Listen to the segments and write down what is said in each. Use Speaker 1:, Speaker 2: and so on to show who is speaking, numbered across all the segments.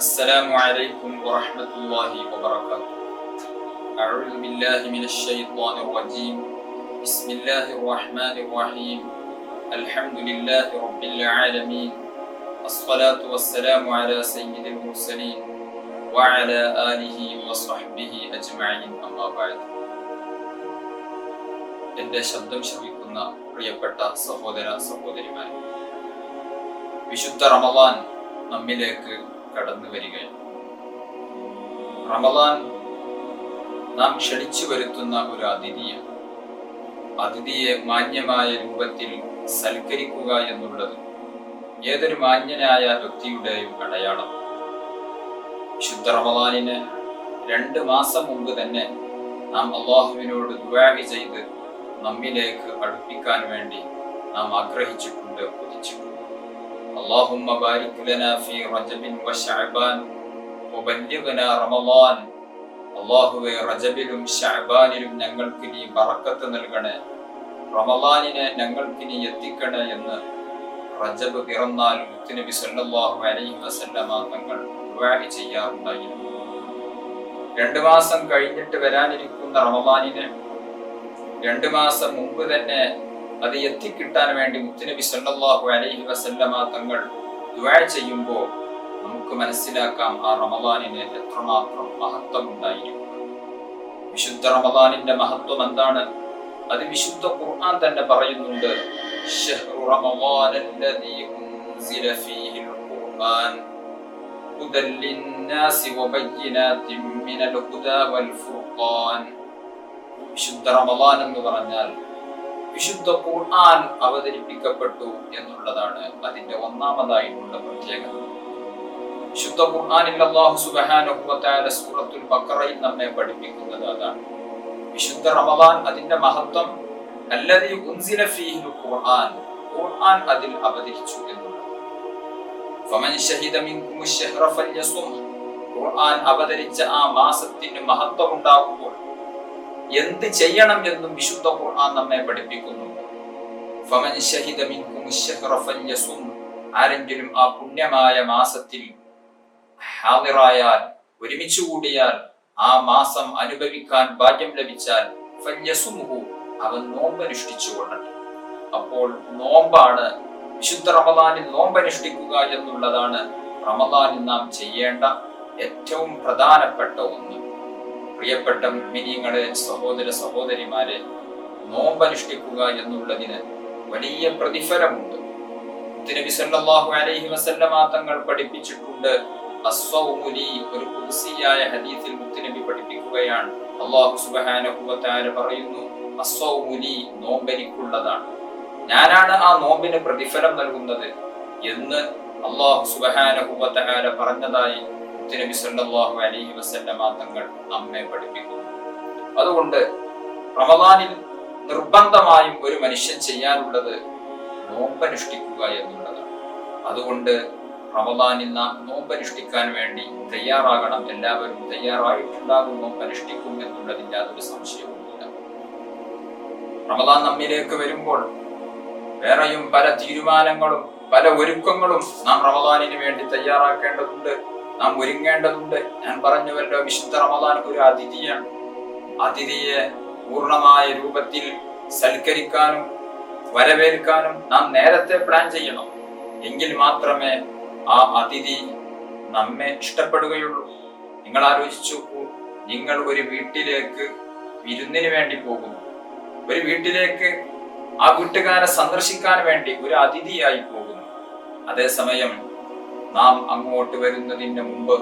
Speaker 1: السلام عليكم ورحمة الله وبركاته. أعوذ بالله من الشيطان الرجيم. بسم الله الرحمن الرحيم. الحمد لله رب العالمين. الصلاة والسلام على سيد المرسلين وعلى آله وصحبه أجمعين. أما بعد. എൻ്റെ ശബ്ദം ശ്രവിക്കുന്ന പ്രിയപ്പെട്ട സഹോദര സഹോദരിമാരെ, വിശുദ്ധ റമളാൻ നമ്മിലേക്ക് കടന്നു വരികയാണ്. റമളാൻ നാം ക്ഷണിച്ചു വരുത്തുന്ന ഒരു അതിഥിയാണ്. അതിഥിയെ മാന്യമായ രൂപത്തിൽ സൽക്കരിക്കുക എന്നുള്ളത് ഏതൊരു മാന്യനായ വ്യക്തിയുടെയും അടയാളം. വിശുദ്ധ റമളാനിന് 2 മാസം മുമ്പ് തന്നെ നാം അല്ലാഹുവിനോട് ദുആ ചെയ്ത് നമ്മിലേക്ക് അടുപ്പിക്കാൻ വേണ്ടി നാം ആഗ്രഹിച്ചിട്ടുണ്ട്, കൊതിച്ചിട്ടുണ്ട്. اللهم بارك لنا في رجب وشعبان وبلغنا رمضان. അല്ലാഹുവേ, റജബിലും ശഅബാനിലും ഞങ്ങൾക്ക് നീ ബറക്കത്ത് നൽകണേ, റമളാനിനെ ഞങ്ങൾക്ക് നീ എത്തിക്കണേ എന്ന് റജബ് പിറന്നാൽ മുത്തുനബി സല്ലല്ലാഹു അലൈഹി വസല്ലമ തങ്ങൾ ദുആ ചെയ്യാറുണ്ടായിരുന്നു. 2 മാസം കഴിഞ്ഞിട്ട് വരാനിരിക്കുന്ന റമളാനിനെ 2 മാസം മുമ്പ് തന്നെ അത് എത്തിക്കിട്ടാൻ വേണ്ടി മുത്തുനബി സല്ലല്ലാഹു അലൈഹി വസല്ലമ തങ്ങൾ ദുആ ചെയ്യുമ്പോൾ നമുക്ക് മനസ്സിലാക്കാം ആ റമളാനിന് എത്രമാത്രം മഹത്വം ഉണ്ടായിരിക്കും. വിശുദ്ധ റമളാനിന്റെ മഹത്വം എന്താണ്? അത് വിശുദ്ധ ഖുർആൻ തന്നെ പറയുന്നുണ്ട്. ശഹ്റു റമളാനല്ലദീ ഉൻസില ഫീഹിൽ ഖുർആൻ ഹുദൽ ലിന്നാസി വബയ്യിനാതിൻ മിനൽ ഹുദാ വൽ ഫുർഖാൻ. വിശുദ്ധ റമളാൻ എന്ന് പറഞ്ഞാൽ വിശുദ്ധ ഖുർആൻ അവതരിപ്പിക്കപ്പെട്ടു എന്നുള്ളതാണ് അതിന്റെ ഒന്നാമതായിട്ടുള്ള പ്രത്യേകത. വിശുദ്ധ ഖുർആനിൽ അല്ലാഹു സുബ്ഹാനഹു വ തആല സൂറത്തുൽ ബഖറയിൽ നമ്മെ പഠിപ്പിക്കുന്നത് അതാണ്. വിശുദ്ധ റമളാൻ അതിന്റെ മഹത്വം അല്ലദീ ഉൻസില ഫീഹിൽ ഖുർആൻ, ഖുർആൻ അതിൽ അവതരിച്ചു എന്നുള്ളത്. ഫമൻ ശഹിദ മിൻകുമുശ് ശഹ്റ ഫല്യസും, ഖുർആൻ അവതരിച്ച ആ മാസത്തിന് മഹത്വം ഉണ്ടാകുമ്പോൾ എന്ത് ചെയ്യണം എന്നും വിശുദ്ധ ഖുർആൻ നമ്മെ പഠിപ്പിക്കുന്നുണ്ട്. ഫമൻ ശഹിദ മിൻകുമുശ് ശഹ്റ ഫല്യസും, ആരെങ്കിലും ആ പുണ്യമായ മാസത്തിൽ ഹാദിറായാൽ, ഒരുമിച്ച് കൂടിയാൽ, ആ മാസം അനുഭവിക്കാൻ ഭാഗ്യം ലഭിച്ചാൽ ഫല്യസുംഹു, അവൻ നോമ്പനുഷ്ഠിച്ചു കൊള്ളട്ടെ. അപ്പോൾ നോമ്പാണ്, വിശുദ്ധ റമളാനിൽ നോമ്പനുഷ്ഠിക്കുക എന്നുള്ളതാണ് റമളാനിൽ നാം ചെയ്യേണ്ട ഏറ്റവും പ്രധാനപ്പെട്ട ഒന്ന്. പ്രിയപ്പെട്ട മുഅ്മിനീങ്ങളെ, സഹോദര സഹോദരിമാരെ, നോമ്പനുഷ്ഠിക്കുക എന്നുള്ളതിന് വലിയ പ്രതിഫലമുണ്ട്. നബി സല്ലല്ലാഹു അലൈഹി വസല്ലമ തങ്ങൾ പഠിപ്പിച്ചിട്ടുണ്ട്. അസ്സൗമു ലി, ഒരു ഖുദ്സിയായ ഹദീസിൽ മുത്തുനബി പഠിപ്പിക്കുകയാണ്. അല്ലാഹു സുബ്ഹാനഹു വ തആല പറയുന്നു, അസ്സൗമു ലി, നോമ്പെനിക്കുള്ളതാണ്, ഞാനാണ് ആ നോമ്പിന് പ്രതിഫലം നൽകുന്നത് എന്ന് അല്ലാഹു സുബ്ഹാനഹു വ തആല പറഞ്ഞതായി നബി സല്ലല്ലാഹു അലൈഹി വസല്ലമ തങ്ങൾ നമ്മെ പഠിപ്പിക്കുന്നു. അതുകൊണ്ട് റമളാനിൽ നിർബന്ധമായും ഒരു മനുഷ്യൻ ചെയ്യാനുള്ളത് നോമ്പനുഷ്ഠിക്കുക എന്നുള്ളതാണ്. അതുകൊണ്ട് റമളാനിൽ നാം നോമ്പനുഷ്ഠിക്കാൻ വേണ്ടി തയ്യാറാകണം. എല്ലാവരും തയ്യാറായിട്ടുണ്ടാകും, നോമ്പനുഷ്ഠിക്കും എന്നുള്ളതിൽ യാതൊരു സംശയവുമില്ല. റമളാൻ നമ്മിലേക്ക് വരുമ്പോൾ വേറെയും പല തീരുമാനങ്ങളും പല ഒരുക്കങ്ങളും നാം റമളാനിന് വേണ്ടി തയ്യാറാക്കേണ്ടതുണ്ട്, നാം ഒരുങ്ങേണ്ടതുണ്ട്. ഞാൻ പറഞ്ഞുവല്ലോ, വിശുദ്ധ റമളാൻ ഒരു അതിഥിയാണ്. അതിഥിയെ പൂർണ്ണമായ രൂപത്തിൽ സൽക്കരിക്കാനും വരവേൽക്കാനും നാം നേരത്തെ പ്ലാൻ ചെയ്യണം. എങ്കിൽ മാത്രമേ ആ അതിഥി നമ്മെ ഇഷ്ടപ്പെടുകയുള്ളൂ. നിങ്ങൾ ആലോചിച്ചു നോക്കൂ, നിങ്ങൾ ഒരു വീട്ടിലേക്ക് വിരുന്നിന് വേണ്ടി പോകുന്നു, ഒരു വീട്ടിലേക്ക് ആ വീട്ടുകാരെ സന്ദർശിക്കാൻ വേണ്ടി ഒരു അതിഥിയായി പോകുന്നു. അതേസമയം നാം അങ്ങോട്ട് വരുന്നതിന് മുമ്പ്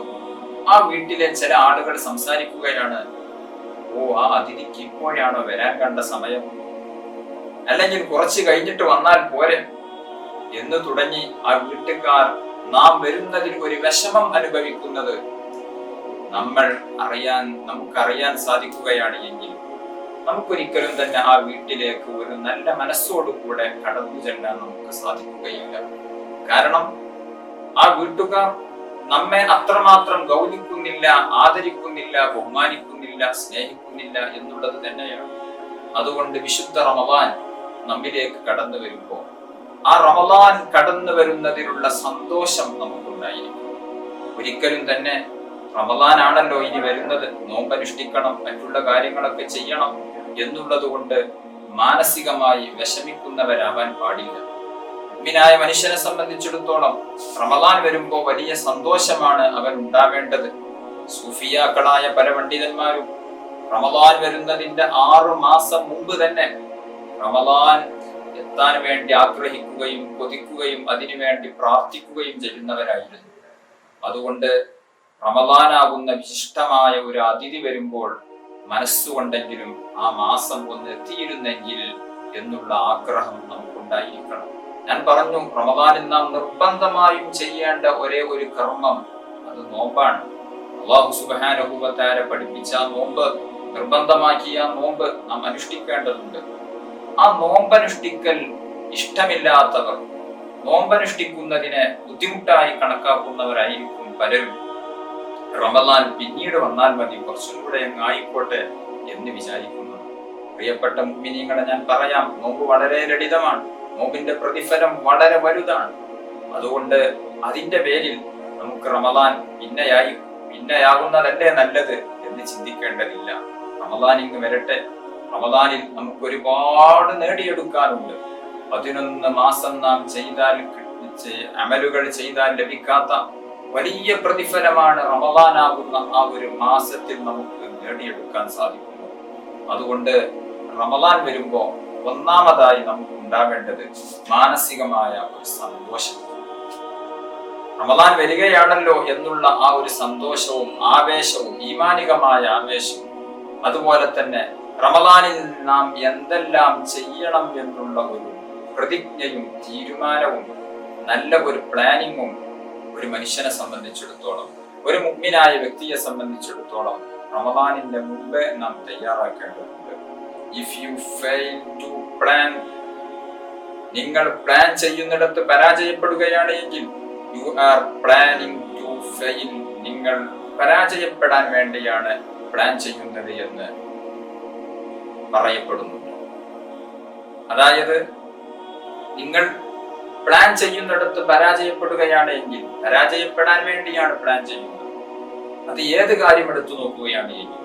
Speaker 1: ആ വീട്ടിലെ ചില ആളുകൾ സംസാരിക്കുകയാണ്, ഓ, ആ അതിഥിക്ക് ഇപ്പോഴാണോ വരാൻ കണ്ട സമയം, അല്ലെങ്കിൽ കുറച്ച് കഴിഞ്ഞിട്ട് വന്നാൽ പോരെ എന്ന് തുടങ്ങി ആ വീട്ടുകാർ നാം വരുന്നതിൽ ഒരു വിഷമം അനുഭവിക്കുന്നത് നമുക്കറിയാൻ സാധിക്കുകയാണ് എങ്കിൽ നമുക്കൊരിക്കലും തന്നെ ആ വീട്ടിലേക്ക് ഒരു നല്ല മനസ്സോടുകൂടെ കടന്നു ചെല്ലാൻ നമുക്ക് സാധിക്കുകയില്ല. കാരണം ആ വീട്ടുകാർ നമ്മെ അത്രമാത്രം ഗൗനിക്കുന്നില്ല, ആദരിക്കുന്നില്ല, ബഹുമാനിക്കുന്നില്ല, സ്നേഹിക്കുന്നില്ല എന്നുള്ളത് തന്നെയാണ്. അതുകൊണ്ട് വിശുദ്ധ റമളാൻ നമ്മിലേക്ക് കടന്നു വരുമ്പോൾ ആ റമളാൻ കടന്നു വരുന്നതിലുള്ള സന്തോഷം നമുക്കുണ്ടായിരിക്കും. ഒരിക്കലും തന്നെ റമദാനാണല്ലോ ഇനി വരുന്നത്, നോമ്പനുഷ്ഠിക്കണം, മറ്റുള്ള കാര്യങ്ങളൊക്കെ ചെയ്യണം എന്നുള്ളത് കൊണ്ട് മാനസികമായി വിഷമിക്കുന്നവരാവാൻ പാടില്ല. മുഅ്മിനായ മനുഷ്യനെ സംബന്ധിച്ചിടത്തോളം റമദാൻ വരുമ്പോൾ വലിയ സന്തോഷമാണ് അവൻ ഉണ്ടാവേണ്ടത്. സൂഫിയാക്കളായ പല പണ്ഡിതന്മാരും റമദാൻ വരുന്നതിന്റെ 6 മാസം മുമ്പ് തന്നെ റമദാൻ എത്താൻ വേണ്ടി ആഗ്രഹിക്കുകയും കൊതിക്കുകയും അതിനുവേണ്ടി പ്രാർത്ഥിക്കുകയും ചെയ്യുന്നവരായിരുന്നു. അതുകൊണ്ട് റമദാനാകുന്ന വിശിഷ്ടമായ ഒരു അതിഥി വരുമ്പോൾ മനസ്സുകൊണ്ടെങ്കിലും ആ മാസം ഒന്ന് എത്തിയിരുന്നെങ്കിൽ എന്നുള്ള ആഗ്രഹം നമുക്കുണ്ടായിരിക്കണം. ഞാൻ പറഞ്ഞു, റമദാനിൽ നാം നിർബന്ധമായും ചെയ്യേണ്ട ഒരേ ഒരു കർമ്മം അത് നോമ്പാണ്. അല്ലാഹു സുബ്ഹാനഹു വ തആല പഠിപ്പിച്ച നോമ്പ്, നിർബന്ധമാക്കിയ നോമ്പ് നാം അനുഷ്ഠിക്കേണ്ടതുണ്ട്. ആ നോമ്പനുഷ്ഠിക്കൽ ഇഷ്ടമില്ലാത്തവർ, നോമ്പനുഷ്ഠിക്കുന്നതിനെ ബുദ്ധിമുട്ടായി കണക്കാക്കുന്നവരായിരിക്കും പലരും. റമദാൻ പിന്നീട് വന്നാൽ മതി, കുറച്ചും കൂടെ അങ്ങ് ആയിക്കോട്ടെ എന്ന് വിചാരിക്കുന്നു. പ്രിയപ്പെട്ട മുഅ്മിനീങ്ങളെ, ഞാൻ പറയാം, നോമ്പ് വളരെ ലളിതമാണ്, നോമ്പിന്റെ പ്രതിഫലം വളരെ വലുതാണ്. അതുകൊണ്ട് അതിന്റെ പേരിൽ നമുക്ക് റമദാൻ പിന്നെയാകുന്നതല്ലേ നല്ലത് എന്ന് ചിന്തിക്കേണ്ടതില്ല. റമദാൻ ഇങ്ങ് വരട്ടെ. റമദാനിൽ നമുക്ക് ഒരുപാട് നേടിയെടുക്കാനുണ്ട്. 11 മാസം നാം അമലുകൾ ചെയ്താൽ ലഭിക്കാത്ത വലിയ പ്രതിഫലമാണ് റമദാനാകുന്ന ആ ഒരു മാസത്തിൽ നമുക്ക് നേടിയെടുക്കാൻ സാധിക്കുന്നു. അതുകൊണ്ട് റമദാൻ വരുമ്പോ ഒന്നാമതായി നമുക്ക് ഉണ്ടാവേണ്ടത് മാനസികമായ ഒരു സന്തോഷം. റമദാൻ വരികയാണല്ലോ എന്നുള്ള ആ ഒരു സന്തോഷവും ആവേശവും, ഈമാനികമായ ആവേശവും, അതുപോലെ തന്നെ റമദാനിൽ നാം എന്തെല്ലാം ചെയ്യണം എന്നുള്ള ഒരു പ്രതിജ്ഞയും തീരുമാനവും നല്ല ഒരു പ്ലാനിങ്ങും ഒരു മനുഷ്യനെ സംബന്ധിച്ചിടത്തോളം, ഒരു മുഅ്മിനായ വ്യക്തിയെ സംബന്ധിച്ചിടത്തോളം റമദാനിന്റെ മുമ്പേ നാം തയ്യാറാക്കേണ്ടതുണ്ട്. If you fail to plan, നിങ്ങൾ പ്ലാൻ ചെയ്യുന്നിടത്ത് പരാജയപ്പെടുകയാണ് എങ്കിൽ you are planning to fail, നിങ്ങൾ പരാജയപ്പെടാൻ വേണ്ടിയാണ് പ്ലാൻ ചെയ്യുന്നത് എന്ന് പറയപ്പെടുന്നു. അതായത് നിങ്ങൾ പ്ലാൻ ചെയ്യുന്നിടത്ത് പരാജയപ്പെടുകയാണ് എങ്കിൽ പരാജയപ്പെടാൻ വേണ്ടിയാണ് പ്ലാൻ ചെയ്യുന്നത്. അത് ഏത് കാര്യം എടുത്തു നോക്കുകയാണ് എങ്കിൽ,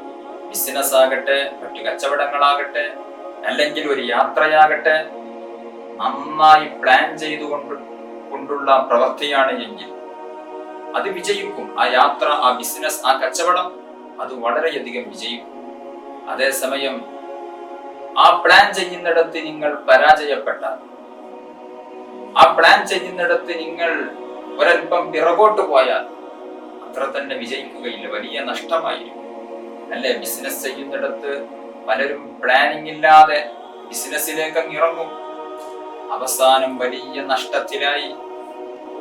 Speaker 1: ബിസിനസ് ആകട്ടെ, മറ്റു കച്ചവടങ്ങളാകട്ടെ, അല്ലെങ്കിൽ ഒരു യാത്രയാകട്ടെ, നന്നായി പ്ലാൻ ചെയ്തുകൊണ്ടുള്ള പ്രവൃത്തിയാണ് എങ്കിൽ അത് വിജയിക്കും. ആ യാത്ര, ആ ബിസിനസ്, ആ കച്ചവടം അത് വളരെയധികം വിജയിക്കും. അതേസമയം ആ പ്ലാൻ ചെയ്യുന്നിടത്ത് നിങ്ങൾ പരാജയപ്പെട്ടാൽ, ആ പ്ലാൻ ചെയ്യുന്നിടത്ത് നിങ്ങൾ ഒരൽപ്പം പിറകോട്ട് പോയാൽ അത്ര തന്നെ വിജയിക്കുകയില്ല, വലിയ നഷ്ടമായിരിക്കും. അല്ലെ, ബിസിനസ് ചെയ്യുന്നിടത്ത് പലരും പ്ലാനിങ് ഇല്ലാതെ ബിസിനസ്സിലേക്ക് ഇറങ്ങും. അവസാനം വലിയ നഷ്ടത്തിലായി,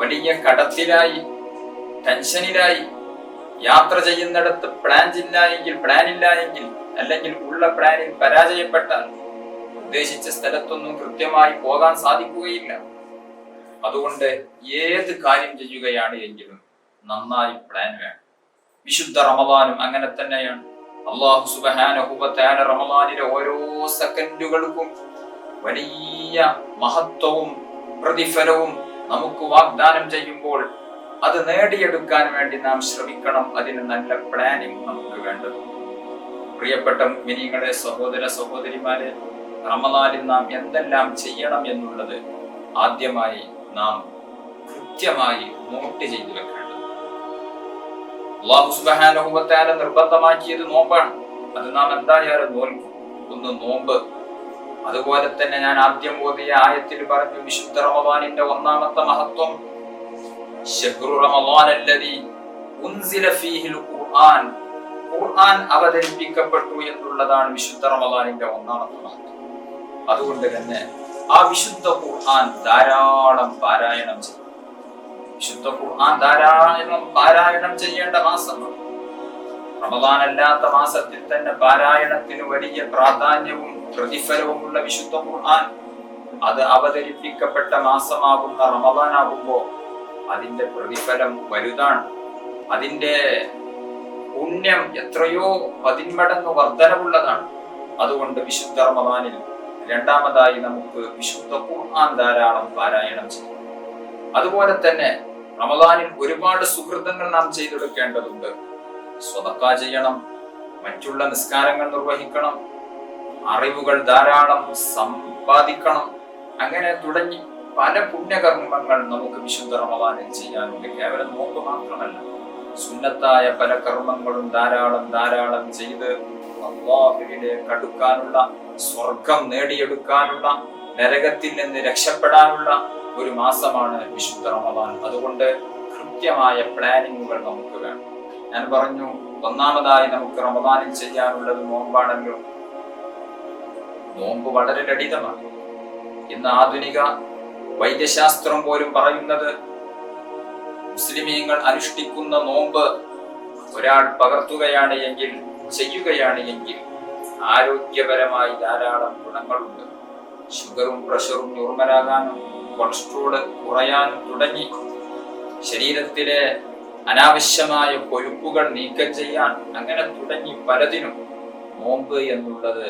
Speaker 1: വലിയ കടത്തിലായി, ടെൻഷനിലായി. യാത്ര ചെയ്യുന്നിടത്ത് പ്ലാൻ ഇല്ല എങ്കിൽ അല്ലെങ്കിൽ ഉള്ള പ്ലാനിൽ പരാജയപ്പെട്ടാൽ ഉദ്ദേശിച്ച സ്ഥലത്തൊന്നും കൃത്യമായി പോകാൻ സാധിക്കുകയില്ല. അതുകൊണ്ട് ഏത് കാര്യം ചെയ്യുകയാണ് എങ്കിലും നന്നായി പ്ലാൻ വേണം. വിശുദ്ധ റമദാനും അങ്ങനെ തന്നെയാണ്. അല്ലാഹു സുബ്ഹാനഹു വ തആല റമദാനിലെ ഓരോ സെക്കൻഡുകൾക്കും വലിയ മഹത്വവും പ്രതിഫലവും നമുക്ക് വാഗ്ദാനം ചെയ്യുമ്പോൾ അത് നേടിയെടുക്കാൻ വേണ്ടി നാം ശ്രമിക്കണം. അതിന് നല്ല പ്ലാനിങ് നമുക്ക് വേണ്ടത്. പ്രിയപ്പെട്ട മുഅ്മിനീങ്ങളെ, സഹോദര സഹോദരിമാരെ, റമദാനിൽ നാം എന്തെല്ലാം ചെയ്യണം എന്നുള്ളത് ആദ്യമായി നാം കൃത്യമായി നോട്ട് ചെയ്തു വെക്കേണ്ടത്. അല്ലാഹു സുബ്ഹാനഹു വ തആല നിർബന്ധമാക്കിയത് നോമ്പാണ്. അത് നാം എന്തായാലും നോൽക്കും. ഒന്ന് നോമ്പ്. അതുപോലെ തന്നെ ഞാൻ ആദ്യം ഓതിയ ആയത്തിൽ പറഞ്ഞു, വിശുദ്ധ റമദാനിന്റെ ഒന്നാമത്തെ മഹത്വം ശഹ്റു റമദാൻ അല്ലദീ ഉൻസില ഫീഹിൽ ഖുർആൻ, ഖുർആൻ അവതരിപ്പിക്കപ്പെട്ടു എന്നുള്ളതാണ് വിശുദ്ധ റമദാനിന്റെ ഒന്നാമത്തെ മഹത്വം. അതുകൊണ്ട് തന്നെ ആ വിശുദ്ധ ഖുർആൻ ധാരാളം പാരായണം ചെയ്യും. വിശുദ്ധ ഖുർആൻ ധാരാളം പാരായണം ചെയ്യേണ്ട മാസമാണ്. റമദാൻ അല്ലാത്ത മാസത്തിൽ തന്നെ പാരായണത്തിന് വലിയ പ്രാധാന്യവും പ്രതിഫലവുമുള്ള വിശുദ്ധ ഖുർആൻ അത് അവതരിപ്പിക്കപ്പെട്ട മാസമാകുന്ന റമദാനാകുമ്പോ അതിന്റെ പ്രതിഫലം വലുതാണ്. അതിന്റെ പുണ്യം എത്രയോ 10 മടങ്ങ് വർധനവുള്ളതാണ്. അതുകൊണ്ട് വിശുദ്ധ റമദാനിൽ രണ്ടാമതായി നമുക്ക് വിശുദ്ധ ഖുർആൻ ധാരാളം പാരായണം ചെയ്യും. അതുപോലെ തന്നെ റമദാനിൽ ഒരുപാട് സുഹൃതങ്ങൾ നാം ചെയ്തെടുക്കേണ്ടതുണ്ട്. സ്വതക്ക ചെയ്യണം, മറ്റുള്ള നിസ്കാരങ്ങൾ നിർവഹിക്കണം, അറിവുകൾ ധാരാളം സമ്പാദിക്കണം, അങ്ങനെ തുടങ്ങി പല പുണ്യകർമ്മങ്ങൾ നമുക്ക് വിശുദ്ധ റമദാനിൽ ചെയ്യാനുണ്ട്. കേവലം നോമ്പ് മാത്രമല്ല, സുന്നത്തായ പല കർമ്മങ്ങളും ധാരാളം ചെയ്ത് അല്ലാഹുവിലേക്ക് അടുക്കാനുള്ള, സ്വർഗം നേടിയെടുക്കാനുള്ള, നരകത്തിൽ നിന്ന് രക്ഷപ്പെടാനുള്ള ഒരു മാസമാണ് വിശുദ്ധ റമദാൻ. അതുകൊണ്ട് കൃത്യമായ പ്ലാനിങ്ങുകൾ നമുക്ക് വേണം. ഞാൻ പറഞ്ഞു, ഒന്നാമതായി നമുക്ക് റമദാനിൽ ചെയ്യാനുള്ളത് നോമ്പാണല്ലോ. നോമ്പ് വളരെ ലളിതമാണ്. ഇന്ന് ആധുനിക വൈദ്യശാസ്ത്രം പോലും പറയുന്നത്, മുസ്ലിമീങ്ങൾ അനുഷ്ഠിക്കുന്ന നോമ്പ് ഒരാൾ പകർത്തുകയാണ് എങ്കിൽ, ചെയ്യുകയാണ് എങ്കിൽ ആരോഗ്യപരമായി ധാരാളം ഗുണങ്ങളുണ്ട്. ഷുഗറും പ്രഷറും നോർമലാകാനും, കൊളസ്ട്രോള് കുറയാനും തുടങ്ങി ശരീരത്തിലെ അനാവശ്യമായ കൊഴുപ്പുകൾ നീക്കം ചെയ്യാൻ, അങ്ങനെ തുടങ്ങി പലതിനും നോമ്പ് എന്നുള്ളത്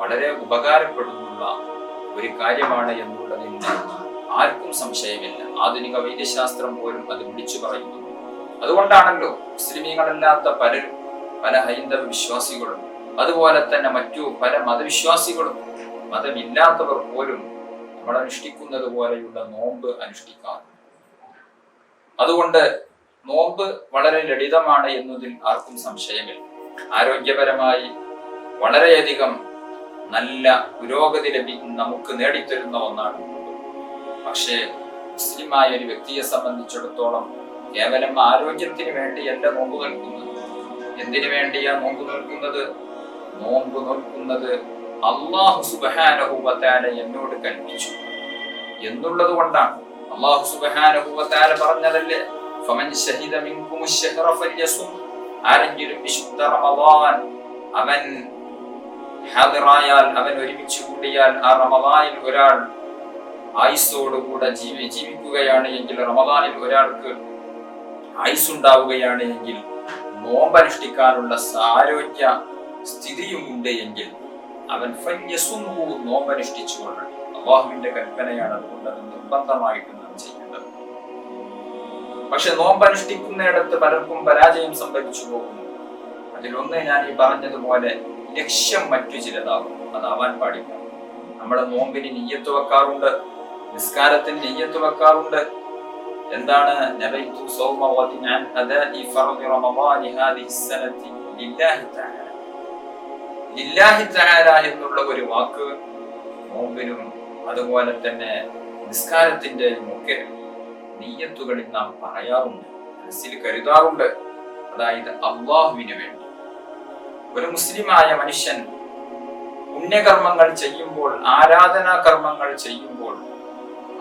Speaker 1: വളരെ ഉപകാരപ്പെടുന്നുള്ള ഒരു കാര്യമാണ് എന്നുള്ളതിന് ആർക്കും സംശയമില്ല. ആധുനിക വൈദ്യശാസ്ത്രം പോലും അത് വിളിച്ചു പറയുന്നു. അതുകൊണ്ടാണല്ലോ മുസ്ലിമീങ്ങളല്ലാത്ത പലരും, പല ഹൈന്ദവ വിശ്വാസികളും, അതുപോലെ തന്നെ മറ്റു പല മതവിശ്വാസികളും, മതമില്ലാത്തവർ പോലും നമ്മൾ അനുഷ്ഠിക്കുന്നത് പോലെയുള്ള നോമ്പ് അനുഷ്ഠിക്കാറുണ്ട്. അതുകൊണ്ട് നോമ്പ് വളരെ ലളിതമാണ് എന്നതിൽ ആർക്കും സംശയമില്ല. ആരോഗ്യപരമായി വളരെയധികം നല്ല പുരോഗതി നമുക്ക് നേടിത്തരുന്ന ഒന്നാണ്. പക്ഷേ മുസ്ലിമായ ഒരു വ്യക്തിയെ സംബന്ധിച്ചിടത്തോളം കേവലം ആരോഗ്യത്തിന് വേണ്ടിയല്ല നോമ്പ് നോൽക്കുന്നത്. എന്തിനു വേണ്ടിയാ നോമ്പ് നോൽക്കുന്നത്? നോമ്പ് നോൽക്കുന്നത് അല്ലാഹു സുബ്ഹാനഹു വ തആല എന്നോട് കൽപ്പിച്ചു എന്നുള്ളത് കൊണ്ടാണ്. അല്ലാഹു സുബ്ഹാനഹു വ തആല പറഞ്ഞതല്ലേ, ഫമൻ ശഹിദ മിൻകുമുശ് ശഹ്റ ഫല്യസും. ആരെങ്കിലും വിശുദ്ധ റമദാൻ അവൻ ഹാദിറായാൽ, അവൻ ഒരുമിച്ച് കൂടിയാൽ, ആ റമദാനിൽ ഒരാൾ ആയുസ്സോടുകൂടെ ജീവിക്കുകയാണ് എങ്കിൽ, റമദാനിൽ ഒരാൾക്ക് ആയുസ്സുണ്ടാവുകയാണ് എങ്കിൽ, നോമ്പനുഷ്ഠിക്കാനുള്ള ആരോഗ്യ സ്ഥിതിയും ഉണ്ട് എങ്കിൽ അവൻ ഫല്യസുംഹു, നോമ്പനുഷ്ഠിച്ചുകൊള്ളണം. അല്ലാഹുവിന്റെ കൽപ്പനയാണ്. അതുകൊണ്ട് അത് നിർബന്ധമായിട്ട് നാം ചെയ്യേണ്ടത്. പക്ഷെ നോമ്പനുഷ്ഠിക്കുന്നിടത്ത് പലർക്കും പരാജയം സംഭവിച്ചു പോകുന്നു. അതിലൊന്ന് ഞാൻ ഈ പറഞ്ഞതുപോലെ ലക്ഷ്യം മറ്റു ചിലതാകും. അതാവാൻ പാടില്ല. നമ്മുടെ നോമ്പിന് നിയ്യത്ത് വെക്കാറുണ്ട്, നിസ്കാരത്തിന് നിയ്യത്ത് വെക്കാറുണ്ട്. എന്താണ്? നബൈതു സൗമ വദിൻ അൻ അദാഇ ഫർദി റമദാനി ഹാദിഹി സനതി ലില്ലാഹി തആല. ലില്ലാഹി തആല എന്നുള്ള ഒരു വാക്ക് നോമ്പിനും അതുപോലെ തന്നെ നിസ്കാരത്തിന്റെയും ഒക്കെ നിയ്യത്തുകളിൽ നാം പറയാറുണ്ട്, മനസ്സിൽ കരുതാറുണ്ട്. അതായത് അല്ലാഹുവിന് വേണ്ടി. ഒരു മുസ്ലിമായ മനുഷ്യൻ പുണ്യകർമ്മങ്ങൾ ചെയ്യുമ്പോൾ, ആരാധനാ കർമ്മങ്ങൾ ചെയ്യുമ്പോൾ,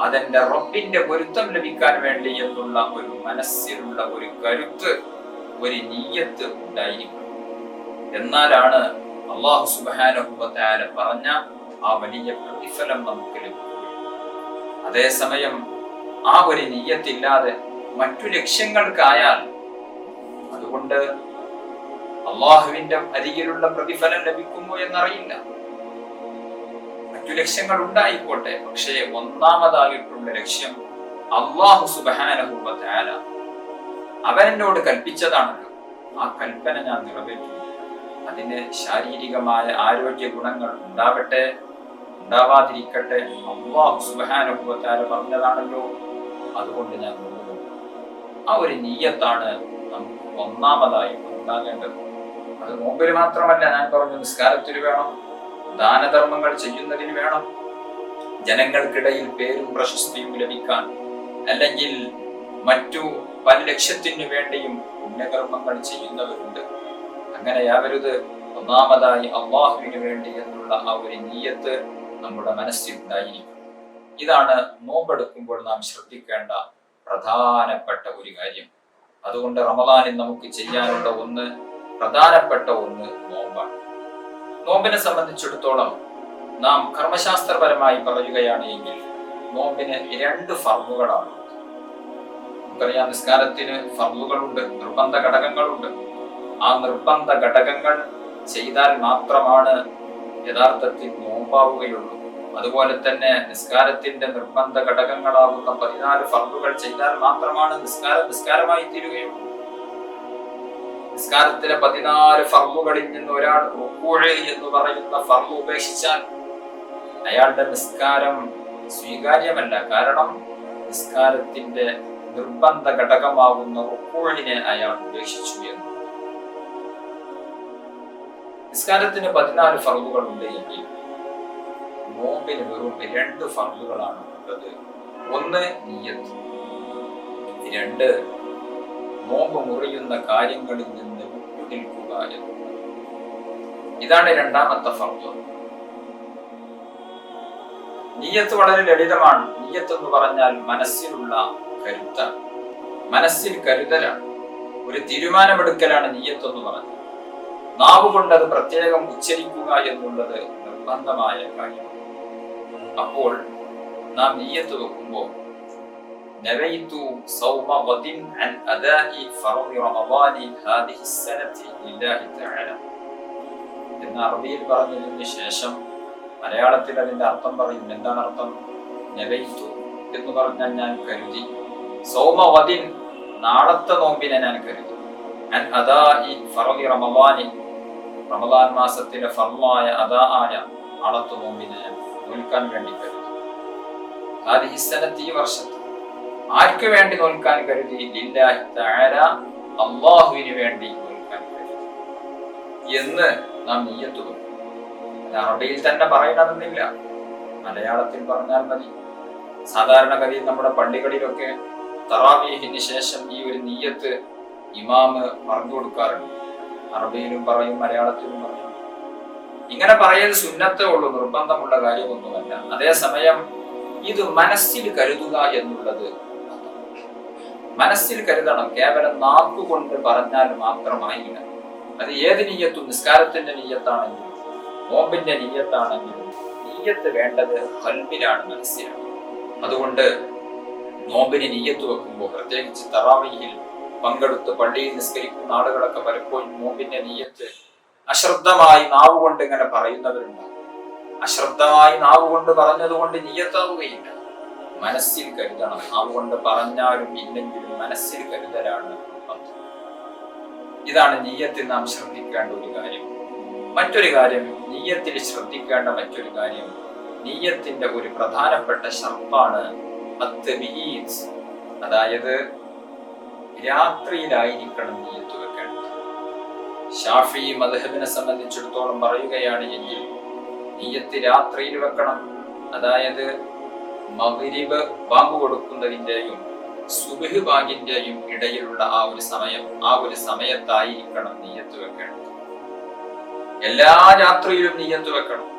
Speaker 1: അതെന്റെ റബ്ബിന്റെ പൊരുത്തം ലഭിക്കാൻ വേണ്ടി എന്നുള്ള ഒരു മനസ്സിലുള്ള ഒരു കരുത്ത്, ഒരു നിയ്യത്ത് ഉണ്ടായിരിക്കും. എന്നാലാണ് അല്ലാഹു സുബ്ഹാനഹു വ തആല പറഞ്ഞ ആ വലിയ പ്രതിഫലം നമുക്ക് ലഭിക്കും. അതേസമയം ആ ഒരു നിയ്യത്തില്ലാതെ മറ്റു ലക്ഷ്യങ്ങൾക്കായാൽ, അതുകൊണ്ട് അള്ളാഹുവിന്റെ അരികിലുള്ള പ്രതിഫലം ലഭിക്കുമോ എന്നറിയില്ല. മറ്റു ലക്ഷ്യങ്ങൾ ഉണ്ടായിക്കോട്ടെ, പക്ഷേ ഒന്നാമതായിട്ടുള്ള ലക്ഷ്യം അല്ലാഹു സുബ്ഹാനഹു വ തആല അവനോട് കൽപ്പിച്ചതാണല്ലോ. ആ കൽപ്പന ഞാൻ നിറവേറ്റും. അതിന് ശാരീരികമായ ആരോഗ്യ ഗുണങ്ങൾ ഉണ്ടാവട്ടെ ഉണ്ടാവാതിരിക്കട്ടെ, അല്ലാഹു സുബ്ഹാനഹു വ തആല പറഞ്ഞതാണല്ലോ. അതുകൊണ്ട് ഞാൻ നോക്കുന്നു. ആ ഒരു നിയ്യത്താണ് നമുക്ക് ഒന്നാമതായി ഉണ്ടാകേണ്ടത്. അത് നോമ്പിൽ മാത്രമല്ല, ഞാൻ പറഞ്ഞു, നിസ്കാരത്തിന് വേണം, ദാനധർമ്മങ്ങൾ ചെയ്യുന്നതിന് വേണം, ജനങ്ങൾക്കിടയിൽ പേരും പ്രശസ്തിയും ലഭിക്കാൻ, അല്ലെങ്കിൽ മറ്റു പല ലക്ഷ്യത്തിനു വേണ്ടിയും പുണ്യകർമ്മങ്ങൾ ചെയ്യുന്നവരുണ്ട്. അങ്ങനെയാവരുത്. ഒന്നാമതായി അല്ലാഹുവിന് വേണ്ടി എന്നുള്ള ആ ഒരു നിയ്യത്ത് നമ്മുടെ മനസ്സിൽ ഉണ്ടായിരിക്കും. ഇതാണ് നോമ്പെടുക്കുമ്പോൾ നാം ശ്രദ്ധിക്കേണ്ട പ്രധാനപ്പെട്ട ഒരു കാര്യം. അതുകൊണ്ട് റമദാനിൽ നമുക്ക് ചെയ്യാനുള്ള പ്രധാനപ്പെട്ട ഒന്ന് നോമ്പാണ്. നോമ്പിനെ സംബന്ധിച്ചിടത്തോളം നാം കർമ്മശാസ്ത്രപരമായി പറയുകയാണ് എങ്കിൽ നോമ്പിന് 2 ഫർളുകളാണ്. നമുക്കറിയാം, നിസ്കാരത്തിന് ഫർളുകളുണ്ട്, നിർബന്ധ ഘടകങ്ങളുണ്ട്. ആ നിർബന്ധ ഘടകങ്ങൾ ചെയ്താൽ മാത്രമാണ് യഥാർത്ഥത്തിൽ നോമ്പാവുകയുള്ളൂ. അതുപോലെ തന്നെ നിസ്കാരത്തിന്റെ നിർബന്ധ ഘടകങ്ങളാകുന്ന 14 ഫർളുകൾ ചെയ്താൽ മാത്രമാണ് നിസ്കാരമായി തീരുകയുള്ളൂ. നിസ്കാരത്തിലെ 14 ഫർളുകളിൽ നിന്ന് ഒരാൾ റുക്കൂഅ് എന്ന് പറയുന്ന ഫർള് ഉപേക്ഷിച്ചാൽ അയാളുടെ നിസ്കാരം സ്വീകാര്യമല്ല. കാരണം നിസ്കാരത്തിന്റെ നിർബന്ധ ഘടകമാകുന്ന റുക്കൂഇനെ അയാൾ ഉപേക്ഷിച്ചു എന്ന്. നിസ്കാരത്തിന് 14 ഫർളുകൾ ഉണ്ട് എങ്കിൽ നോമ്പിന് വെറും 2 ഫർളുകളാണ് ഉള്ളത്. ഒന്ന് നിയ്യത്ത്, 2 നോമ്പ് മുറിയുന്ന കാര്യങ്ങളിൽ നിന്ന് വിട്ടുനിൽക്കുക എന്നുള്ളത്. ഇതാണ് രണ്ടാമത്തെ ഫർള്. നിയ്യത്ത് വളരെ ലളിതമാണ്. നിയ്യത്ത് എന്ന് പറഞ്ഞാൽ മനസ്സിലുള്ള കരുത്താണ്, മനസ്സിൽ കരുതലാണ്, ഒരു തീരുമാനമെടുക്കലാണ് നിയ്യത്ത് എന്ന് പറഞ്ഞാൽ. നാവ് കൊണ്ട് അത് പ്രത്യേകം ഉച്ചരിക്കുക എന്നുള്ളത് നിർബന്ധമായ കാര്യമാണ്. അപ്പോൾ നാം നിയ്യത്ത് വെക്കുമ്പോൾ നവൈതു സൗമ ഗദിൻ അൻ അദാഇ ഫർളി റമളാനി ഹാദിഹി സനതി ലില്ലാഹി തആല എന്ന അറബിയിൽ പറഞ്ഞതിന് ശേഷം മലയാളത്തിൽ അതിന്റെ അർത്ഥം പറയും. എന്താണ് അർത്ഥം? നവൈതു എന്ന് പറഞ്ഞാൽ ഞാൻ കരുതി, സൗമ ഗദിൻ നാളത്തെ നോമ്പിനെ ഞാൻ കരുതി, അൻ അദാഇ ഫർളി റമളാനി റമളാൻ മാസത്തിലെ ഫർളായ അദാ ആയ നാളത്തെ നോമ്പിനെ ഞാൻ നോൽക്കാൻ വേണ്ടി കരുതി. ഹാദിഹി സനതി, ഈ വർഷത്തിൽ ആർക്ക് വേണ്ടി നോൽക്കാൻ കരുതി? ലില്ലാഹി തആല, അല്ലാഹുവിന് വേണ്ടി നോൽക്കാൻ കരുതി എന്ന് നാം നിയ്യത്ത് വെക്കും. അറബിയിൽ തന്നെ പറയണമെന്നില്ല, മലയാളത്തിൽ പറഞ്ഞാൽ മതി. സാധാരണഗതിയിൽ നമ്മുടെ പള്ളികളിലൊക്കെ തറാവീഹിന് ശേഷം ഈ ഒരു നിയ്യത്ത് ഇമാമ് പറഞ്ഞു കൊടുക്കാറുണ്ട്. അറബിയിലും പറയും, മലയാളത്തിലും പറയും. ഇങ്ങനെ പറയൽ സുന്നത്തേ ഉള്ളൂ, നിർബന്ധമുള്ള കാര്യമൊന്നുമല്ല. അതേസമയം ഇത് മനസ്സിൽ കരുതുക എന്നുള്ളത് മനസ്സിൽ കരുതണം. കേവലം നാക്കുകൊണ്ട് പറഞ്ഞാൽ മാത്രമായില്ല. അത് ഏത് നിയ്യത്തും, നിസ്കാരത്തിന്റെ നിയ്യത്താണെങ്കിലും നോമ്പിന്റെ നിയ്യത്താണെങ്കിലും നിയ്യത്ത് വേണ്ടത് ഖൽബിലാണ്, മനസ്സിലാണ്. അതുകൊണ്ട് നോമ്പിന് നിയ്യത്ത് വെക്കുമ്പോൾ, പ്രത്യേകിച്ച് തറാവീഹിൽ പങ്കെടുത്ത് പള്ളിയിൽ നിസ്കരിക്കുന്ന ആളുകളൊക്കെ പലപ്പോഴും നോമ്പിന്റെ നിയ്യത്ത് അശ്രദ്ധമായി നാവ് കൊണ്ട് ഇങ്ങനെ പറയുന്നവരുണ്ട്. അശ്രദ്ധമായി നാവ് കൊണ്ട് പറഞ്ഞതുകൊണ്ട് നിയ്യത്താവുകയില്ല. മനസ്സിൽ കരുതണം. നാവ് കൊണ്ട് പറഞ്ഞാലും ഇല്ലെങ്കിലും മനസ്സിൽ കരുതലാണ്. ഇതാണ് നിയ്യത്തിൽ നാം ശ്രദ്ധിക്കേണ്ട ഒരു കാര്യം. മറ്റൊരു കാര്യം, നിയ്യത്തിൽ ശ്രദ്ധിക്കേണ്ട മറ്റൊരു കാര്യം, നിയ്യത്തിന്റെ ഒരു പ്രധാനപ്പെട്ട ശർത്താണ് അത്തബീത്. അതായത് രാത്രിയിലായിരിക്കണം നിയ്യത്ത് വെക്കേണ്ടത്. ശാഫിഈ മദ്ഹബിനെ സംബന്ധിച്ചിടത്തോളം പറയുകയാണ് എങ്കിൽ നിയ്യത്ത് രാത്രിയിൽ വെക്കണം. അതായത് മഗ്രിബ് ബാങ്ക് കൊടുക്കുന്നതിന്റെയും സുബ്ഹ് ബാങ്കിന്റെയും ഇടയിലുള്ള ആ ഒരു സമയത്തായിരിക്കണം നിയ്യത്ത് വെക്കേണ്ടത്. എല്ലാ രാത്രിയിലും നിയ്യത്ത് വെക്കണം.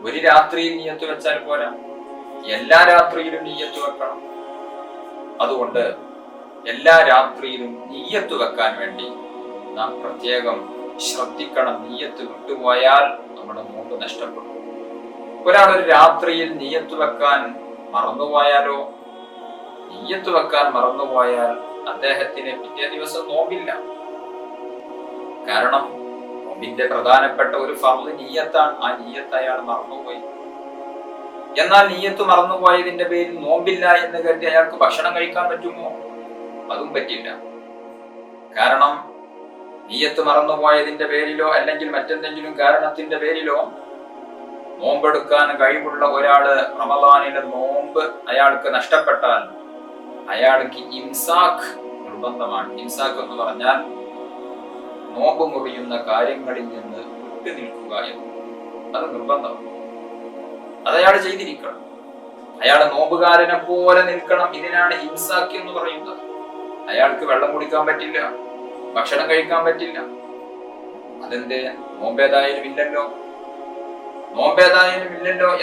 Speaker 1: ഒരു രാത്രിയിൽ നിയ്യത്ത് വെച്ചാൽ പോരാ, എല്ലാ രാത്രിയിലും നിയ്യത്ത് വെക്കണം. അതുകൊണ്ട് എല്ലാ രാത്രിയിലും നിയ്യത്ത് വെക്കാൻ വേണ്ടി നാം പ്രത്യേകം ശ്രദ്ധിക്കണം. നിയ്യത്ത് വിട്ടുപോയാൽ നമ്മുടെ നോമ്പ് നഷ്ടപ്പെടും. ഒരാൾ ഒരു രാത്രിയിൽ നിയ്യത്ത് വെക്കാൻ മറന്നുപോയാലോ, നിയ്യത്ത് വെക്കാൻ മറന്നുപോയാൽ അദ്ദേഹത്തിന് പിറ്റേ ദിവസം നോമ്പില്ല. കാരണം നോമ്പിന്റെ പ്രധാനപ്പെട്ട ഒരു ഫർള് നിയ്യത്താണ്. ആ നിയ്യത്ത് അയാൾ മറന്നുപോയി. എന്നാൽ നിയ്യത്ത് മറന്നുപോയതിന്റെ പേരിൽ നോമ്പില്ല എന്ന് കരുതി അയാൾക്ക് ഭക്ഷണം കഴിക്കാൻ പറ്റുമോ? അതും പറ്റില്ല. കാരണം നിയ്യത്ത് മറന്നുപോയതിന്റെ പേരിലോ അല്ലെങ്കിൽ മറ്റെന്തെങ്കിലും കാരണത്തിന്റെ പേരിലോ നോമ്പെടുക്കാൻ കഴിവുള്ള ഒരാള് റമളാനിലെ നോമ്പ് അയാൾക്ക് നഷ്ടപ്പെട്ടാൽ അയാൾക്ക് ഇംസാഖ് നിർബന്ധമാണ്. ഇംസാഖ് എന്ന് പറഞ്ഞാൽ നോമ്പ് മുറിയുന്ന കാര്യങ്ങളിൽ നിന്ന് വിട്ടു നിൽക്കുക എന്ന്. അത് നിർബന്ധമാണ്. അതയാൾ ചെയ്തിരിക്കണം. അയാൾ നോമ്പുകാരനെ പോലെ നിൽക്കണം. ഇതിനാണ് ഇംസാഖ് എന്ന് പറയുന്നത്. അയാൾക്ക് വെള്ളം കുടിക്കാൻ പറ്റില്ല, ഭക്ഷണം കഴിക്കാൻ പറ്റില്ല. അതെന്ത്? നോമ്പേതായാലും ഇല്ലല്ലോ.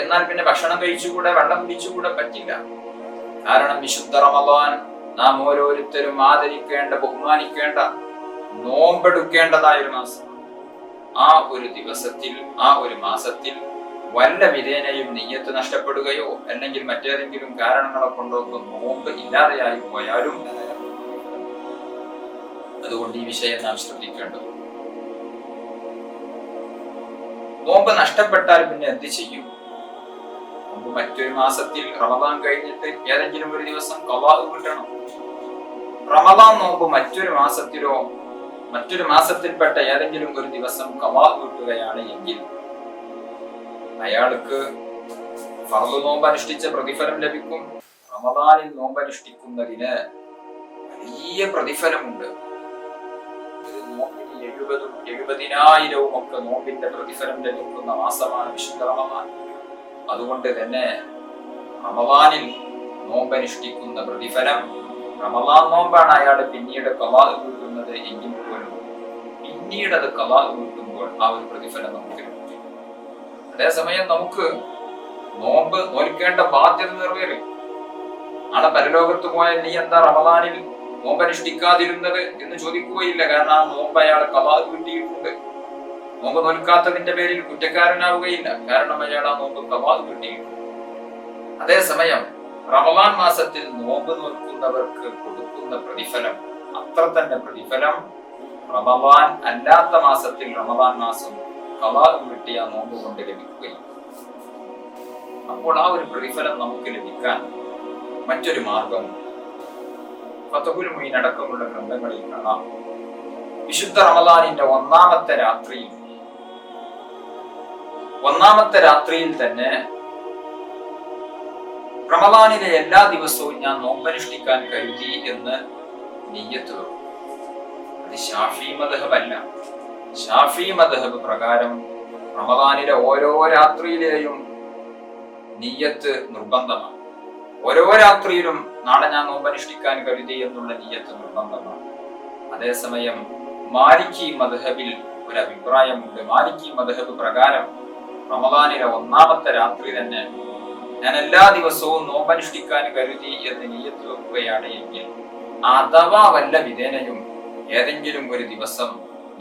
Speaker 1: എന്നാൽ പിന്നെ ഭക്ഷണം കഴിച്ചുകൂടെ, വെള്ളം കുടിച്ചുകൂടെ പറ്റില്ല. കാരണം വിശുദ്ധ റമളാൻ നാം ഓരോരുത്തരും ആദരിക്കേണ്ട, ബഹുമാനിക്കേണ്ട, നോമ്പെടുക്കേണ്ടതായ ഒരു മാസം. ആ ഒരു ദിവസത്തിൽ, ആ ഒരു മാസത്തിൽ വല്ല വിധേനയും നിയ്യത്ത് നഷ്ടപ്പെടുകയോ അല്ലെങ്കിൽ മറ്റേതെങ്കിലും കാരണങ്ങളെ കൊണ്ടോ നോമ്പ് ഇല്ലാതെയായി പോയാലും അതുകൊണ്ട് ഈ വിഷയം നാം ശ്രദ്ധിക്കേണ്ടത്. നോമ്പ് നഷ്ടപ്പെട്ടാൽ പിന്നെ എന്ത് ചെയ്യും? നോമ്പ് മറ്റൊരു മാസത്തിൽ റമദാൻ കഴിഞ്ഞിട്ട് ഏതെങ്കിലും ഒരു ദിവസം ഖളാ വീട്ടണം. റമദാൻ നോമ്പ് മറ്റൊരു മാസത്തിലോ മറ്റൊരു മാസത്തിൽപ്പെട്ട ഏതെങ്കിലും ഒരു ദിവസം ഖളാ വീട്ടുകയാണ് എങ്കിൽ അയാൾക്ക് ഫർദ് നോമ്പ് അനുഷ്ഠിച്ച പ്രതിഫലം ലഭിക്കും. റമദാനിൽ നോമ്പ് അനുഷ്ഠിക്കുന്നതിന് വലിയ പ്രതിഫലമുണ്ട്. നോമ്പിന് 70,000 ഒക്കെ നോമ്പിന്റെ പ്രതിഫലം ലഭിക്കുന്ന മാസമാണ് വിശുദ്ധ റമദാൻ. അതുകൊണ്ട് തന്നെ റമദാനിൽ നോമ്പ് അനുഷ്ഠിക്കുന്ന പ്രതിഫലം, റമദാൻ നോമ്പാണ് അയാൾ പിന്നീട് ഖളാ വീട്ടുന്നത് എങ്കിൽ പോലും പിന്നീട് അത് ഖളാ വീട്ടുമ്പോൾ ആ ഒരു പ്രതിഫലം നമുക്ക് ലഭിക്കും. അതേസമയം നമുക്ക് നോമ്പ് നോൽക്കേണ്ട ബാധ്യത നിറവേറി. നാളെ പരലോകത്ത് പോയാൽ നീ എന്താ റമദാനിൽ നോമ്പ് അനുഷ്ഠിക്കാതിരുന്നത് എന്ന് ചോദിക്കുകയില്ല. കാരണം ആ നോമ്പ് അയാൾ ഖളാ വീട്ടിയിട്ടുണ്ട്. നോമ്പ് നോൽക്കാത്തതിന്റെ പേരിൽ കുറ്റക്കാരനാവുകയില്ല. കാരണം അയാൾ ആ നോമ്പ് ഖളാ വീട്ടിയിട്ടുണ്ട്. അതേസമയം റമദാൻ മാസത്തിൽ നോമ്പ് നോൽക്കുന്നവർക്ക് കൊടുക്കുന്ന പ്രതിഫലം അത്ര തന്നെ പ്രതിഫലം റമദാൻ അല്ലാത്ത മാസത്തിൽ റമദാൻ മാസം ഖളാ വീട്ടിയ നോമ്പ് കൊണ്ട് ലഭിക്കുകയും. അപ്പോൾ ആ ഒരു പ്രതിഫലം നമുക്ക് ലഭിക്കാൻ മറ്റൊരു മാർഗം ഫത്ഹുൽ മുഈൻ അടക്കമുള്ള ഗ്രന്ഥങ്ങളിൽ കാണാം. വിശുദ്ധ റമദാനിന്റെ ഒന്നാമത്തെ രാത്രിയിൽ തന്നെ റമദാനിലെ എല്ലാ ദിവസവും ഞാൻ നോമ്പനുഷ്ഠിക്കാൻ കരുതി എന്ന് നിയ്യത്ത് വെക്കും. അത് ശാഫി മദ്ഹബ് അല്ല. ശാഫി മദ്ഹബ് പ്രകാരം റമദാനിലെ ഓരോ രാത്രിയിലെയും നിയ്യത്ത് നിർബന്ധമാണ്. ഓരോ രാത്രിയിലും നാളെ ഞാൻ നോമ്പനുഷ്ഠിക്കാൻ കരുതി എന്നുള്ള നിയ്യത്ത് നിർബന്ധമാണ്. അതേസമയം മാലിക്കി മദ്ഹബിൽ ഒരു അഭിപ്രായമുണ്ട്. മാലിക്കി മദ്ഹബ് പ്രകാരം റമദാനിലെ ഒന്നാമത്തെ രാത്രി തന്നെ ഞാൻ എല്ലാ ദിവസവും നോമ്പനുഷ്ഠിക്കാൻ കരുതി എന്ന് നിയ്യത്ത് വെക്കുകയാണ് എങ്കിൽ അഥവാ വല്ല വിധേനയും ഏതെങ്കിലും ഒരു ദിവസം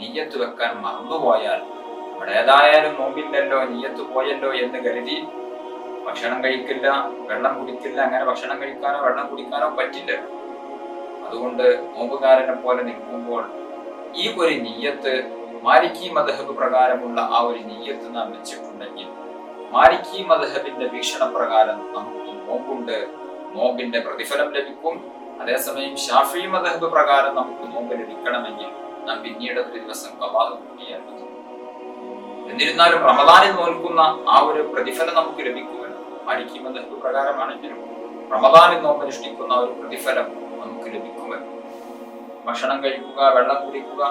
Speaker 1: നിയ്യത്ത് വെക്കാൻ മറന്നുപോയാൽ അവിടെ ഏതായാലും നോമ്പില്ലല്ലോ, നിയ്യത്ത് പോയല്ലോ എന്ന് കരുതി ഭക്ഷണം കഴിക്കില്ല, വെള്ളം കുടിക്കില്ല. അങ്ങനെ ഭക്ഷണം കഴിക്കാനോ വെള്ളം കുടിക്കാനോ പറ്റില്ല. അതുകൊണ്ട് നോമ്പുകാരനെ പോലെ നിൽക്കുമ്പോൾ ഈ ഒരു നിയ്യത്ത് മാലിക്കി മദ്ഹബ് പ്രകാരമുള്ള ആ ഒരു നിയ്യത്ത് നാം വെച്ചിട്ടുണ്ടെങ്കിൽ മാലിക്കി മദ്ഹബിന്റെ വീക്ഷണപ്രകാരം നമുക്ക് നോമ്പുണ്ട്, നോമ്പിന്റെ പ്രതിഫലം ലഭിക്കും. അതേസമയം ശാഫി മദ്ഹബ് പ്രകാരം നമുക്ക് നോമ്പ് ലഭിക്കണമെങ്കിൽ നാം പിന്നീട് ഒരു ദിവസം ഖളാ വീട്ടിയാൽ മതി. എന്നിരുന്നാലും റമദാനിൽ നോൽക്കുന്ന ആ ഒരു പ്രതിഫലം നമുക്ക് ലഭിക്കുമല്ലോ. മാലിക്കി മദ്ഹബ് പ്രകാരമാണെങ്കിലും റമദാനിൽ നോമ്പ് അനുഷ്ഠിക്കുന്ന ഒരു പ്രതിഫലം നമുക്ക് ലഭിക്കുമല്ലോ. ഭക്ഷണം കഴിക്കുക, വെള്ളം കുടിക്കുക,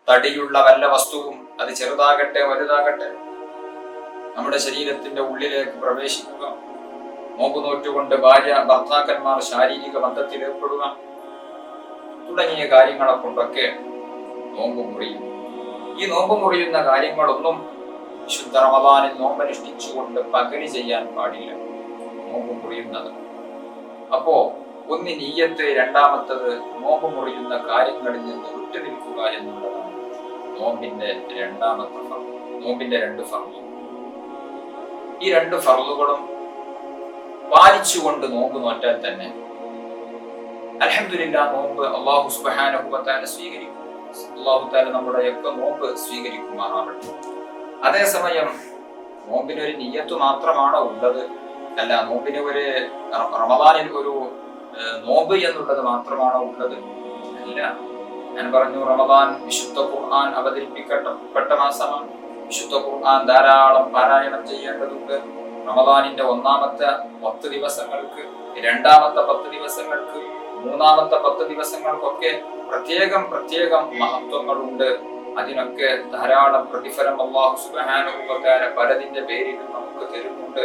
Speaker 1: തടിയുള്ള വല്ല വസ്തുവും അത് ചെറുതാകട്ടെ വലുതാകട്ടെ നമ്മുടെ ശരീരത്തിന്റെ ഉള്ളിലേക്ക് പ്രവേശിക്കുക, നോമ്പ് നോറ്റുകൊണ്ട് ഭാര്യ ഭർത്താക്കന്മാർ ശാരീരിക ബന്ധത്തിൽ ഏർപ്പെടുക തുടങ്ങിയ കാര്യങ്ങളെ കൊണ്ടൊക്കെ നോമ്പ് മുറിയും. ഈ നോമ്പ് മുറിയുന്ന കാര്യങ്ങളൊന്നും വിശുദ്ധ റമദാനിൽ നോമ്പനുഷ്ഠിച്ചുകൊണ്ട് പകല് ചെയ്യാൻ പാടില്ല. നോമ്പ് മുറിയുന്നത് അപ്പോ ഒന്ന് നിയ്യത്ത്, രണ്ടാമത്തത് നോമ്പ് മുറിയുന്ന കാര്യങ്ങളിൽ നിന്ന് വിട്ടുനിൽക്കുക എന്നുള്ളതാണ് നോമ്പിന്റെ രണ്ടാമത്തെ ഫർള്. നോമ്പിന്റെ 2 ഫർള്. ഈ 2 ഫർളുകളും പാലിച്ചുകൊണ്ട് നോമ്പ് നോറ്റാൽ തന്നെ അൽഹംദുലില്ലാഹ് നോമ്പ് അല്ലാഹു സുബ്ഹാനഹു വ തആല സ്വീകരിക്കും. അല്ലാഹു തആല നമ്മുടെയൊക്കെ നോമ്പ് സ്വീകരിക്കുമാറാവട്ടെ. അതേസമയം നോമ്പിനൊരു നിയ്യത്ത് മാത്രമാണോ ഉള്ളത്? അല്ല, നോമ്പിന് ഒരു റമദാനിൽ ഒരു നോമ്പ് എന്നുള്ളത് മാത്രമാണോ ഉള്ളത്? അല്ല. ഞാൻ പറഞ്ഞു, റമദാൻ വിശുദ്ധ ഖുർആൻ അവതരിപ്പിക്കപ്പെട്ട മാസമാണ്. വിശുദ്ധ ഖുർആൻ ധാരാളം പാരായണം ചെയ്യേണ്ടതുണ്ട്. റമദാനിന്റെ ഒന്നാമത്തെ 10 ദിവസങ്ങൾക്ക്, രണ്ടാമത്തെ 10 ദിവസങ്ങൾക്ക്, മൂന്നാമത്തെ 10 ദിവസങ്ങൾക്കൊക്കെ പ്രത്യേകം മഹത്വങ്ങളുണ്ട്. അതിനൊക്കെ ധാരാളം പ്രതിഫലം അല്ലാഹു സുബ്ഹാനഹു വ തആല പലതിന്റെ പേരിലും നമുക്ക് തരുന്നുണ്ട്.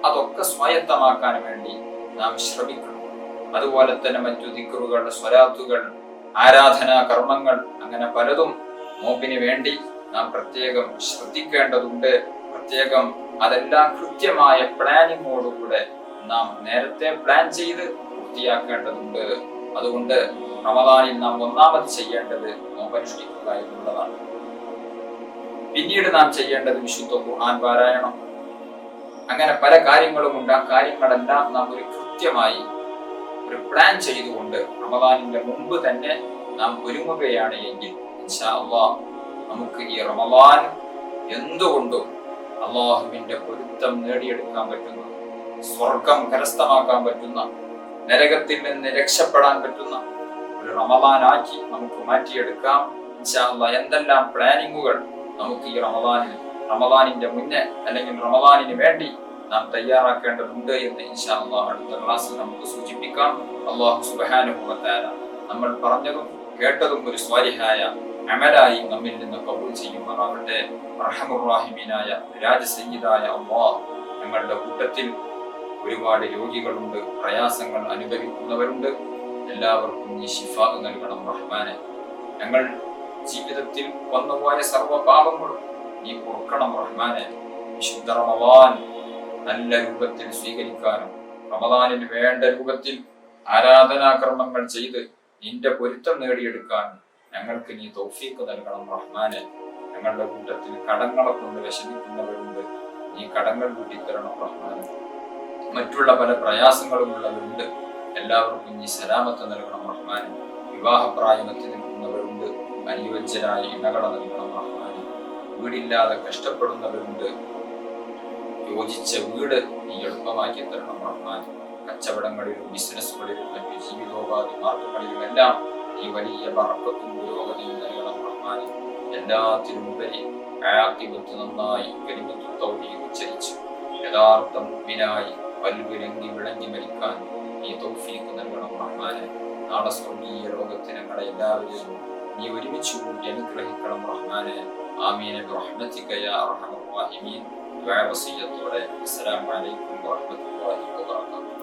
Speaker 1: അതൊക്കെ സ്വായത്തമാക്കാൻ വേണ്ടി നാം ശ്രമിക്കണം. അതുപോലെ തന്നെ മറ്റു ദിക്റുകൾ, സ്വലാത്തുകൾ, ആരാധനാ കർമ്മങ്ങൾ, അങ്ങനെ പലതും നോമ്പിന് വേണ്ടി നാം പ്രത്യേകം ശ്രദ്ധിക്കേണ്ടതുണ്ട്. പ്രത്യേകം അതെല്ലാം കൃത്യമായ പ്ലാനിങ്ങോടുകൂടെ നാം നേരത്തെ പ്ലാൻ ചെയ്ത് പൂർത്തിയാക്കേണ്ടതുണ്ട്. അതുകൊണ്ട് റമദാനിൽ നാം ഒന്നാമത് ചെയ്യേണ്ടത് നോമ്പനുഷ്ഠിക്കുക എന്നുള്ളതാണ്. പിന്നീട് നാം ചെയ്യേണ്ടത് വിശുദ്ധ ഖുർആൻ പാരായണം. അങ്ങനെ പല കാര്യങ്ങളുമുണ്ട്. ആ കാര്യങ്ങളെല്ലാം നാം ഒരു കൃത്യമായി ഒരു പ്ലാൻ ചെയ്തുകൊണ്ട് റമദാനിന്റെ മുമ്പ് തന്നെ നാം ഒരുങ്ങുകയാണ് എങ്കിൽ ഇൻഷാ അല്ലാഹ് നമുക്ക് ഈ റമദാൻ എന്തുകൊണ്ടും അള്ളാഹുവിന്റെ പൊരുത്തം നേടിയെടുക്കാൻ പറ്റുന്ന, സ്വർഗം കരസ്ഥമാക്കാൻ പറ്റുന്ന, നരകത്തിൽ നിന്ന് രക്ഷപ്പെടാൻ പറ്റുന്ന ഒരു റമദാനാക്കി നമുക്ക് മാറ്റിയെടുക്കാം. ഇൻഷാ അല്ലാഹ് എന്തെല്ലാം പ്ലാനിങ്ങുകൾ നമുക്ക് ഈ റമദാനിന്റെ മുന്നേ അല്ലെങ്കിൽ റമദാനിന് വേണ്ടി നാം തയ്യാറാക്കേണ്ടതുണ്ട് എന്ന് ഇൻഷാ അല്ലാഹ് അടുത്ത ക്ലാസ്സിൽ നമുക്ക് സൂചിപ്പിക്കാം. അല്ലാഹു സുബ്ഹാനഹു വ തആല നമ്മൾ പറഞ്ഞതും കേട്ടതും ഒരു സ്വാലിഹായ അമലായി നമ്മിൽ നിന്ന് കബൂൽ ചെയ്യുമാറാവട്ടെ. അർഹമുർ റഹീമീനായ രാജസയ്യിദായ അല്ലാഹ്, ഞങ്ങളുടെ കൂട്ടത്തിൽ ഒരുപാട് രോഗികളുണ്ട്, പ്രയാസങ്ങൾ അനുഭവിക്കുന്നവരുണ്ട്. എല്ലാവർക്കും നീ ശിഫാ നൽകണം റഹ്മാനെ. ഞങ്ങൾ ജീവിതത്തിൽ വന്നുപോയ സർവ്വ പാപങ്ങളും നീ പൊറുക്കണം റഹ്മാനെ. വിശുദ്ധ റമദാൻ നല്ല രൂപത്തിൽ സ്വീകരിക്കാനും റമദാനിന് വേണ്ട രൂപത്തിൽ ആരാധനാകർമ്മങ്ങൾ ചെയ്ത് നിന്റെ പൊരുത്തം നേടിയെടുക്കാനും ഞങ്ങൾക്ക് നീ തൗഫീഖ് നൽകണം റഹ്മാനെ. ഞങ്ങളുടെ കൂട്ടത്തിൽ കടങ്ങളെ കൊണ്ട് വിഷമിക്കുന്നവരുണ്ട്, നീ കടങ്ങൾ കൂട്ടിത്തരണം റഹ്മാനെ. മറ്റുള്ള പല പ്രയാസങ്ങളും ഉള്ളവരുണ്ട്, എല്ലാവർക്കും നീ സലാമത്ത് നൽകണം റഹ്മാനെ. വിവാഹപ്രായമെത്തി നിൽക്കുന്നവരുണ്ട്, അനുയോജ്യരായ ഇണകളെ നൽകണം റഹ്മാനെ. വീടില്ലാതെ കഷ്ടപ്പെടുന്നവരുണ്ട്, യോജിച്ച വീട് നീ എളുപ്പമാക്കി തരണം റഹ്മാനെ. കച്ചവടങ്ങളിലും ബിസിനസ്സുകളിലും മറ്റു ജീവിതോപാധി മാർഗങ്ങളിലും എല്ലാം നീ വലിയ ബറക്കത്തും പുരോഗതിയും നൽകണം റഹ്മാനെ. എല്ലാത്തിനും ഉപരി ആഖിബത്ത് നന്നായി കലിമത്തുൽ തൗഹീദ് ഉച്ചരിച്ച് യഥാർത്ഥ മുഅ്മിനായി പൽവിലങ്ങി വിളങ്ങി മരിക്കാൻ നീ തൗഫീഖ് നൽകണം റഹ്മാനെ. നാളെ സ്വർഗീയ ലോകത്ത് ഞങ്ങളെ എല്ലാവരെയും നീ ഒരുമിച്ച് കൂട്ടി അനുഗ്രഹിക്കണം റഹ്മാനെ. ആമീൻ ബിറഹ്മതിക യാ അർഹമർ റഹീമീൻ. ദുആ വസിയത്തോടെ അസ്സലാമു അലൈക്കും വറഹ്മത്തുള്ളാഹി വബറകാതുഹു.